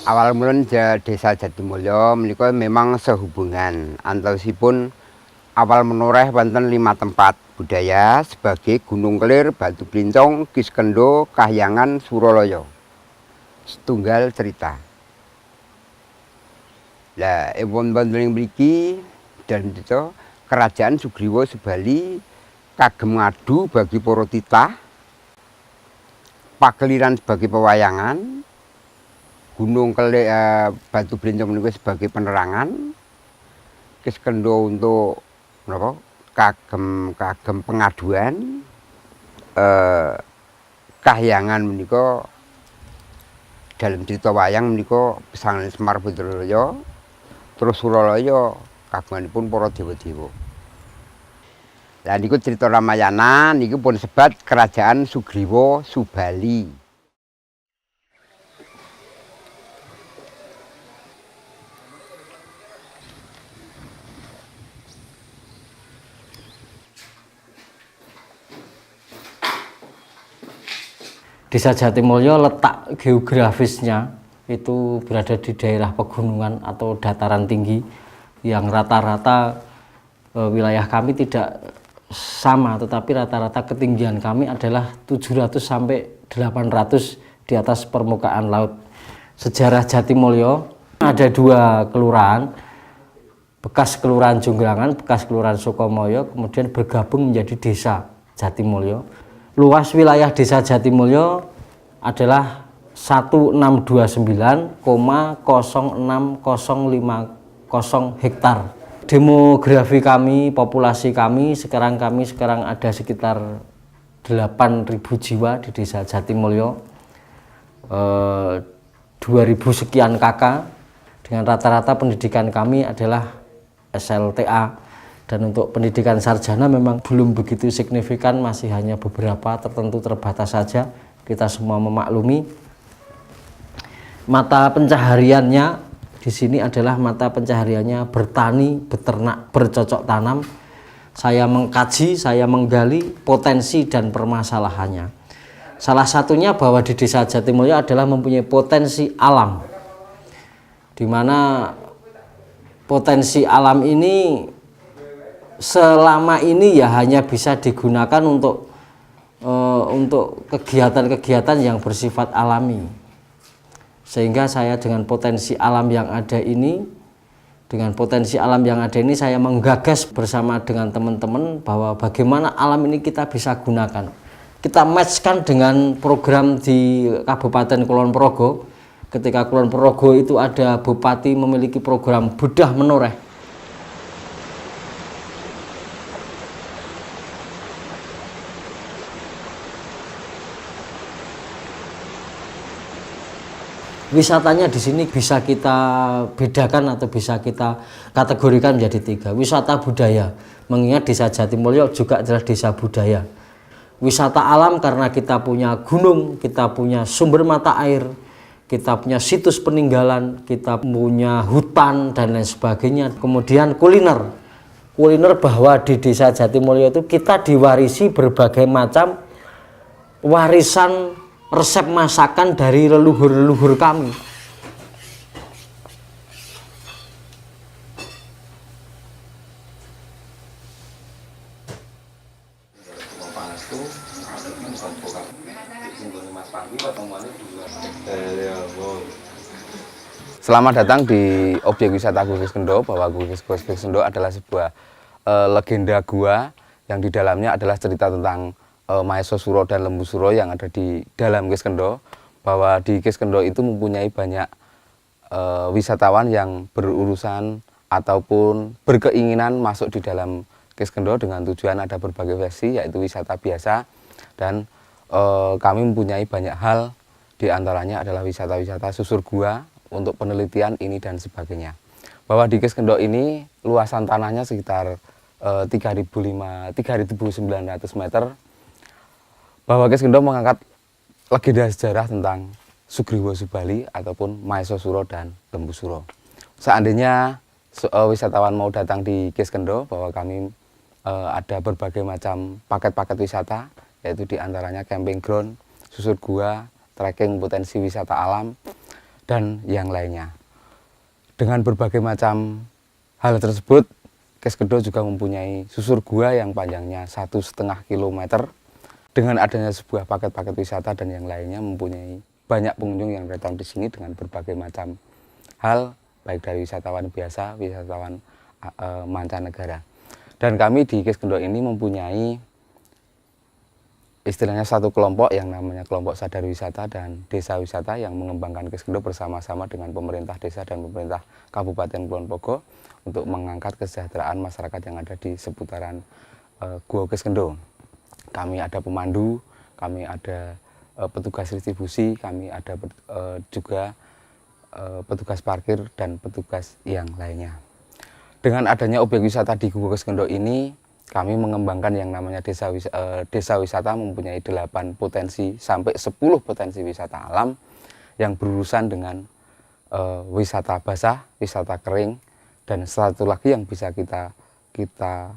Awal mulanya Desa Jatimulyo menika memang sehubungan antawisipun awal menoreh wonten 5 tempat budaya sebagai Gunung Kelir, Batu Blincong, Kiskendho, Kahyangan, Suralaya. Setunggal cerita. Lah wonten mriki dan itu Kerajaan Sugriwa Subali kagem ngadu bagi para titah, pakeliran sebagai pewayangan, Gunung Kelir, Batu Blincong menika sebagai penerangan, Kiskendho untuk menapa? Kagem pengaduan, Kahyangan menika dalam cerita wayang menika pesangan Semar Badralaya, terus Suralaya kagunganipun para dewa-dewa. Lah niku cerita Ramayana niku pun sebat Kerajaan Sugriwa Subali. Desa Jatimulyo letak geografisnya itu berada di daerah pegunungan atau dataran tinggi yang rata-rata wilayah kami tidak sama, tetapi rata-rata ketinggian kami adalah 700 sampai 800 di atas permukaan laut. Sejarah Jatimulyo ada 2 kelurahan, bekas Kelurahan Jonggrangan, bekas Kelurahan Sukomoyo, kemudian bergabung menjadi Desa Jatimulyo. Luas wilayah Desa Jatimulyo adalah 1629,06050 hektar. Demografi kami, populasi kami sekarang ada sekitar 8.000 jiwa di Desa Jatimulyo, 2.000 sekian kakak, dengan rata-rata pendidikan kami adalah SLTA. Dan untuk pendidikan sarjana memang belum begitu signifikan, masih hanya beberapa tertentu terbatas saja. Kita semua memaklumi. Mata pencahariannya di sini adalah mata pencahariannya bertani, beternak, bercocok tanam. Saya mengkaji, saya menggali potensi dan permasalahannya. Salah satunya bahwa di Desa Jatimulyo adalah mempunyai potensi alam, di mana potensi alam ini selama ini ya hanya bisa digunakan untuk kegiatan-kegiatan yang bersifat alami. Sehingga saya dengan potensi alam yang ada ini, saya menggagas bersama dengan teman-teman bahwa bagaimana alam ini kita bisa gunakan. Kita matchkan dengan program di Kabupaten Kulon Progo. Ketika Kulon Progo itu ada bupati memiliki program Bedah Menoreh. Wisatanya di sini bisa kita bedakan atau bisa kita kategorikan menjadi 3. Wisata budaya, mengingat Desa Jatimulyo juga adalah desa budaya. Wisata alam karena kita punya gunung, kita punya sumber mata air, kita punya situs peninggalan, kita punya hutan dan lain sebagainya. Kemudian kuliner bahwa di Desa Jatimulyo itu kita diwarisi berbagai macam warisan resep masakan dari leluhur-leluhur kami. Selamat datang di objek wisata Gua Kiskendho, bahwa Gua Kiskendho adalah sebuah legenda gua yang di dalamnya adalah cerita tentang Maesa Suro dan Lembu Suro yang ada di dalam Kiskendho, bahwa di Kiskendho itu mempunyai banyak wisatawan yang berurusan ataupun berkeinginan masuk di dalam Kiskendho dengan tujuan ada berbagai versi, yaitu wisata biasa, dan kami mempunyai banyak hal, diantaranya adalah wisata-wisata susur gua untuk penelitian ini dan sebagainya. Bahwa di Kiskendho ini luasan tanahnya sekitar 3.900 meter. Bahwa Kiskendho mengangkat legenda sejarah tentang Sugriwa Subali ataupun Maesa Suro dan Lembu Suro. Seandainya wisatawan mau datang di Kiskendho, bahwa kami ada berbagai macam paket-paket wisata, yaitu diantaranya camping ground, susur gua, trekking potensi wisata alam, dan yang lainnya. Dengan berbagai macam hal tersebut, Keskedo juga mempunyai susur gua yang panjangnya 1,5 kilometer. Dengan adanya sebuah paket-paket wisata dan yang lainnya, mempunyai banyak pengunjung yang datang di sini dengan berbagai macam hal, baik dari wisatawan biasa, wisatawan mancanegara. Dan kami di Keskedo ini mempunyai istilahnya satu kelompok yang namanya kelompok sadar wisata dan desa wisata yang mengembangkan Keskedo bersama-sama dengan pemerintah desa dan pemerintah Kabupaten Kulon Progo untuk mengangkat kesejahteraan masyarakat yang ada di seputaran Gua Keskedo. Kami ada pemandu, kami ada petugas distribusi, kami ada juga petugas parkir dan petugas yang lainnya. Dengan adanya objek wisata di Gua Keskedo ini, kami mengembangkan yang namanya desa wisata, mempunyai 8 potensi sampai 10 potensi wisata alam yang berurusan dengan wisata basah, wisata kering, dan satu lagi yang bisa kita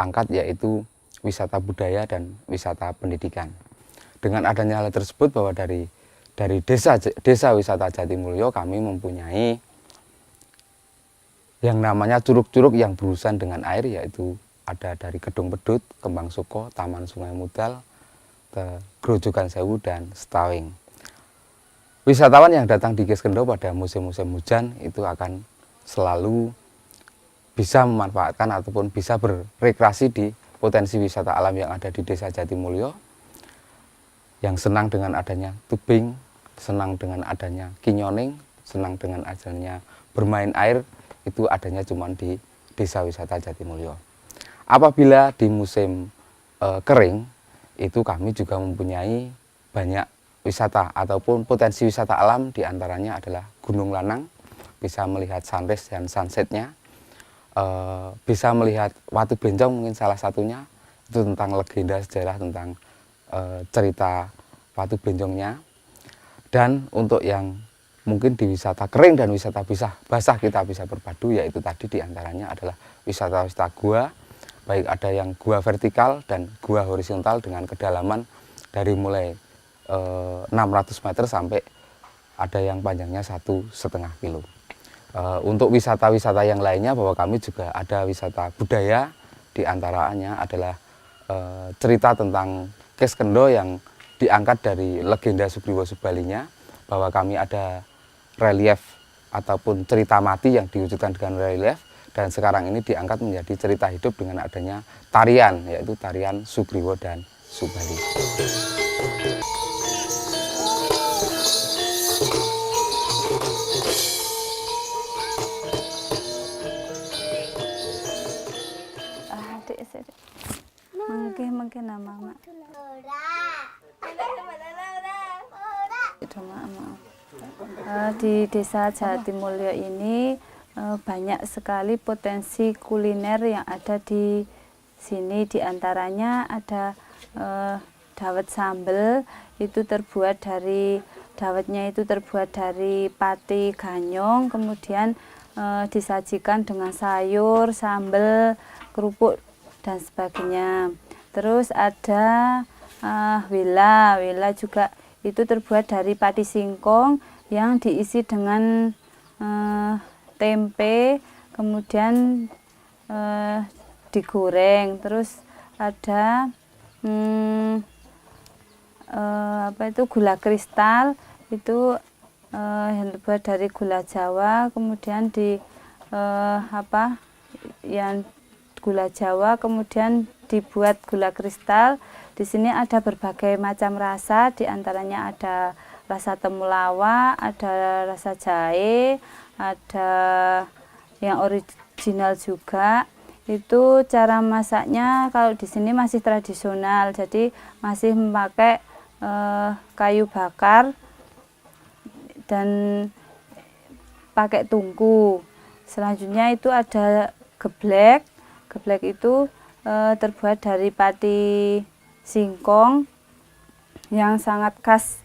angkat yaitu wisata budaya dan wisata pendidikan. Dengan adanya hal tersebut, bahwa dari desa wisata Jatimulyo kami mempunyai yang namanya curug-curug yang berurusan dengan air, yaitu ada dari Gedung Pedut, Kembang Suko, Taman Sungai Mudal, Grojogan Sewu, dan Stawing. Wisatawan yang datang di Keskedo pada musim-musim hujan itu akan selalu bisa memanfaatkan ataupun bisa berrekreasi di potensi wisata alam yang ada di Desa Jatimulyo, yang senang dengan adanya tubing, senang dengan adanya kinyoning, senang dengan adanya bermain air, itu adanya cuma di Desa Wisata Jatimulyo. Apabila di musim kering, itu kami juga mempunyai banyak wisata ataupun potensi wisata alam, diantaranya adalah Gunung Lanang, bisa melihat sunrise dan sunsetnya, bisa melihat Watu Bencong mungkin salah satunya, itu tentang legenda sejarah tentang cerita Watu Bencongnya. Dan untuk yang mungkin di wisata kering dan wisata basah kita bisa berpadu, yaitu tadi diantaranya adalah wisata-wisata gua, baik ada yang gua vertikal dan gua horizontal dengan kedalaman dari mulai 600 meter sampai ada yang panjangnya 1,5 kilo. Untuk wisata-wisata yang lainnya, bahwa kami juga ada wisata budaya, diantaranya adalah cerita tentang Keskedo yang diangkat dari legenda Sugriwa Subalinya, bahwa kami ada relief ataupun cerita mati yang diwujudkan dengan relief, dan sekarang ini diangkat menjadi cerita hidup dengan adanya tarian, yaitu tarian Sugriwa dan Subali. Mungkin nama mak. Di Desa Jatimulyo ini banyak sekali potensi kuliner yang ada di sini. Di antaranya ada dawet sambel, itu terbuat dari pati ganyong, kemudian disajikan dengan sayur, sambel, kerupuk dan sebagainya. Terus ada wela juga, itu terbuat dari pati singkong yang diisi dengan tempe, kemudian digoreng. Terus ada gula kristal, itu yang terbuat dari gula Jawa, kemudian gula Jawa kemudian dibuat gula kristal. Di sini ada berbagai macam rasa, diantaranya ada rasa temulawak, ada rasa jahe, ada yang original juga. Itu cara masaknya kalau di sini masih tradisional, jadi masih memakai kayu bakar dan pakai tungku. Selanjutnya itu ada geblek. Geblek itu terbuat dari pati singkong yang sangat khas,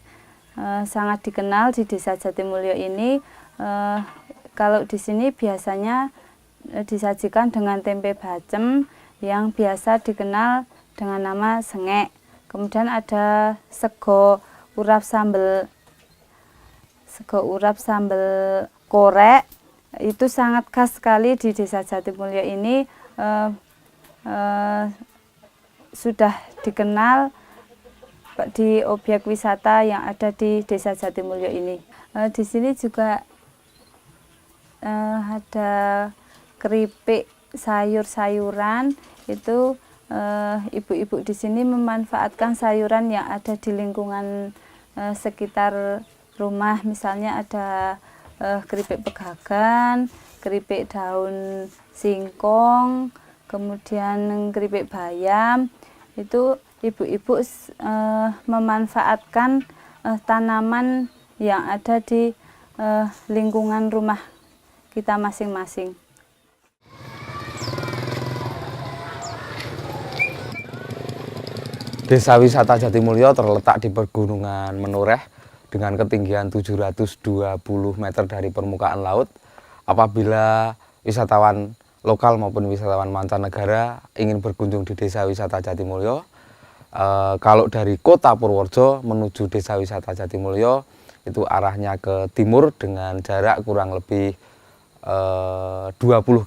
sangat dikenal di Desa Jatimulyo ini. Kalau di sini biasanya disajikan dengan tempe bacem yang biasa dikenal dengan nama sengek. Kemudian ada sego urap sambel sego urap sambal korek itu sangat khas sekali di Desa Jatimulyo ini. Sudah dikenal di objek wisata yang ada di Desa Jatimulyo ini. Di sini juga ada keripik sayur-sayuran. Itu ibu-ibu di sini memanfaatkan sayuran yang ada di lingkungan sekitar rumah. Misalnya ada keripik pegagan, keripik daun singkong, kemudian keripik bayam. Itu ibu-ibu memanfaatkan tanaman yang ada di lingkungan rumah kita masing-masing. Desa wisata Jatimulyo terletak di Pegunungan Menoreh dengan ketinggian 720 meter dari permukaan laut. Apabila wisatawan lokal maupun wisatawan mancanegara ingin berkunjung di Desa Wisata Jatimulyo, kalau dari kota Purworejo menuju Desa Wisata Jatimulyo itu arahnya ke timur dengan jarak kurang lebih 20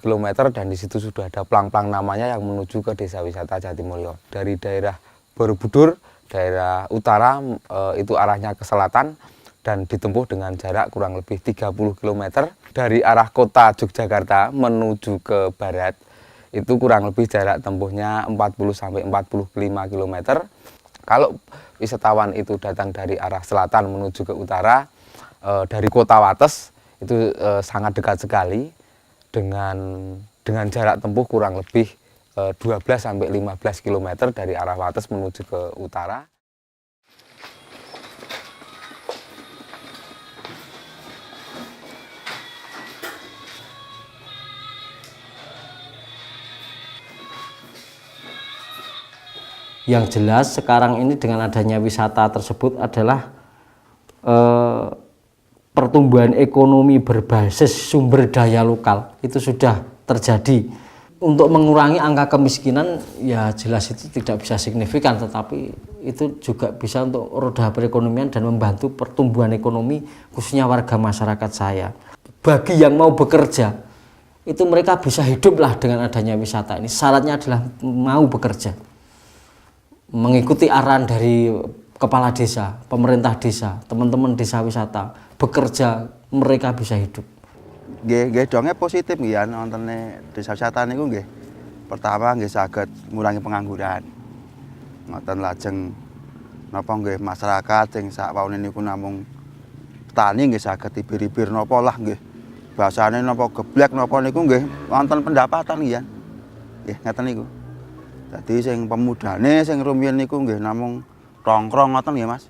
km, dan di situ sudah ada plang-plang namanya yang menuju ke Desa Wisata Jatimulyo. Dari daerah Borobudur, daerah utara itu arahnya ke selatan dan ditempuh dengan jarak kurang lebih 30 km. Dari arah kota Yogyakarta menuju ke barat itu kurang lebih jarak tempuhnya 40-45 km. Kalau wisatawan itu datang dari arah selatan menuju ke utara, dari kota Wates itu sangat dekat sekali dengan jarak tempuh kurang lebih 12-15 km dari arah Wates menuju ke utara. Yang jelas sekarang ini dengan adanya wisata tersebut adalah pertumbuhan ekonomi berbasis sumber daya lokal itu sudah terjadi. Untuk mengurangi angka kemiskinan ya jelas itu tidak bisa signifikan, tetapi itu juga bisa untuk roda perekonomian dan membantu pertumbuhan ekonomi khususnya warga masyarakat saya. Bagi yang mau bekerja itu mereka bisa hiduplah dengan adanya wisata ini. Syaratnya adalah mau bekerja, mengikuti arahan dari kepala desa, pemerintah desa, teman-teman desa wisata, bekerja mereka bisa hidup. Nggih donge positif nggih ya nontene desa wisata niku nggih. Pertama nggih saged ngurangi pengangguran. Ngoten lajeng napa nggih masyarakat sing sakwawune niku namung petani nggih saged ibir-ibir napa lah nggih. Bahasane napa geblek napa niku nggih wonten pendapatan nggih ya. Nggih ngaten niku. Dadi sing pemudane sing rumiyin niku nggih namung tongkrong ngoten nggih Mas.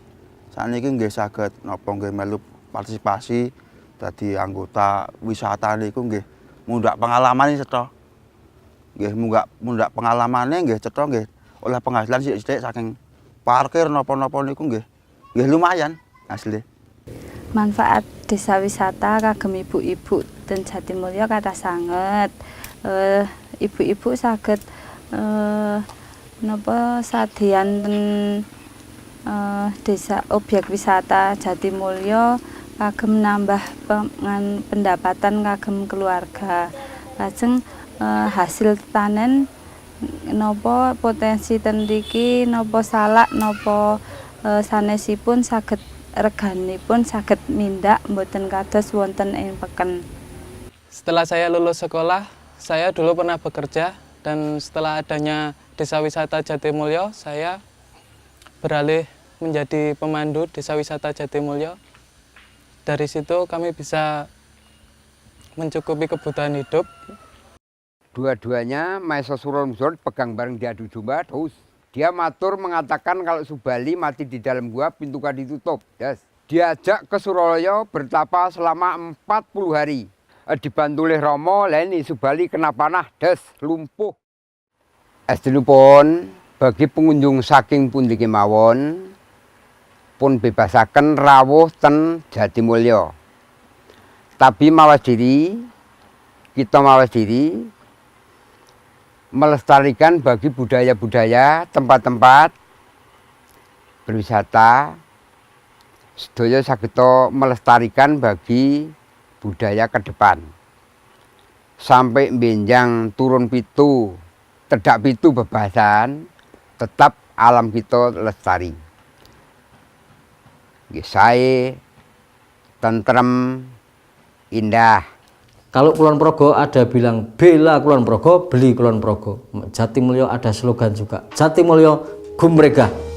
Saniki nggih saged napa nggih melu partisipasi dadi anggota wisata niku nggih mundhak pengalamane cetha. Nggih mundhak pengalamane nggih cetha nggih oleh penghasilan sithik-sithik saking parkir napa-napa niku nggih lumayan asli. Manfaat desa wisata kagem ibu-ibu ten Jatimulyo kathah sanget. Ibu-ibu saged napa sadyan ten desa objek wisata Jatimulyo kagem nambah pendapatan kagem keluarga. Lajeng hasil tanen napa potensi ten mriki napa salak napa sanesipun saged reganipun saged mindak mboten kados wonten ing peken. Setelah saya lulus sekolah, saya dulu pernah bekerja, dan setelah adanya Desa Wisata Jatimulyo, saya beralih menjadi pemandu Desa Wisata Jatimulyo. Dari situ kami bisa mencukupi kebutuhan hidup. Dua-duanya Maesa Suron pegang bareng diadu domba terus. Dia matur mengatakan kalau Subali mati di dalam gua pintu kan ditutup. Yes. Diajak ke Suralaya bertapa selama 40 hari. Dibantu oleh Romo, ini Subali kena panah, des, lumpuh. Aslinipun bagi pengunjung saking pundi kemawon pun bebasaken rawuh ten Jatimulyo. Tapi mawas diri, kita mawas diri melestarikan bagi budaya-budaya tempat-tempat berwisata sedaya sageta melestarikan bagi budaya ke depan. Sampai benjang turun pitu, tedak pitu bebasan, tetap alam kita lestari. Nggih sae, tentrem, indah. Kalau Kulon Progo ada bilang bela Kulon Progo, beli Kulon Progo. Jatimulyo ada slogan juga, Jatimulyo gumregah.